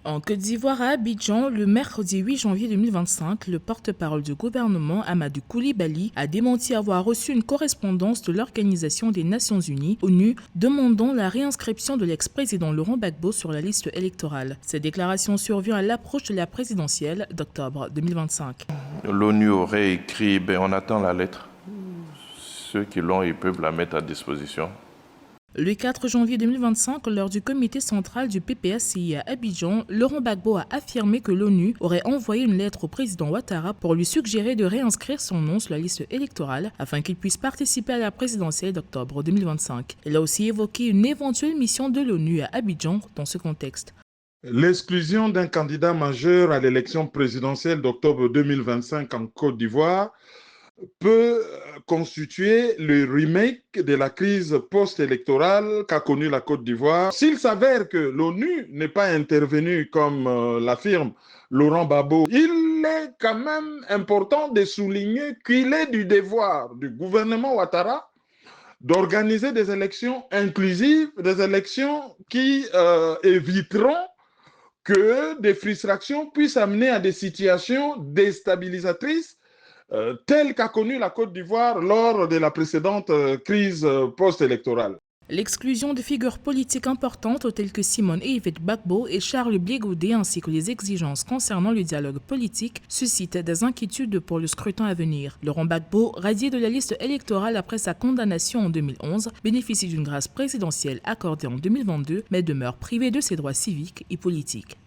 En Côte d'Ivoire, à Abidjan, le mercredi 8 janvier 2025, le porte-parole du gouvernement, Amadou Koulibaly, a démenti avoir reçu une correspondance de l'Organisation des Nations Unies, ONU, demandant la réinscription de l'ex-président Laurent Gbagbo sur la liste électorale. Cette déclaration survient à l'approche de la présidentielle d'octobre 2025. L'ONU aurait écrit, on attend la lettre. Ceux qui l'ont, ils peuvent la mettre à disposition. Le 4 janvier 2025, lors du comité central du PPACI à Abidjan, Laurent Gbagbo a affirmé que l'ONU aurait envoyé une lettre au président Ouattara pour lui suggérer de réinscrire son nom sur la liste électorale afin qu'il puisse participer à la présidentielle d'octobre 2025. Il a aussi évoqué une éventuelle mission de l'ONU à Abidjan dans ce contexte. L'exclusion d'un candidat majeur à l'élection présidentielle d'octobre 2025 en Côte d'Ivoire peut constituer le remake de la crise post-électorale qu'a connue la Côte d'Ivoire. S'il s'avère que l'ONU n'est pas intervenue comme l'affirme Laurent Gbagbo, il est quand même important de souligner qu'il est du devoir du gouvernement Ouattara d'organiser des élections inclusives, des élections qui éviteront que des frustrations puissent amener à des situations déstabilisatrices telle qu'a connue la Côte d'Ivoire lors de la précédente crise post-électorale. L'exclusion de figures politiques importantes telles que Simone et Yvette Gbagbo et Charles Blé Goudé ainsi que les exigences concernant le dialogue politique suscitent des inquiétudes pour le scrutin à venir. Laurent Gbagbo, radié de la liste électorale après sa condamnation en 2011, bénéficie d'une grâce présidentielle accordée en 2022 mais demeure privé de ses droits civiques et politiques.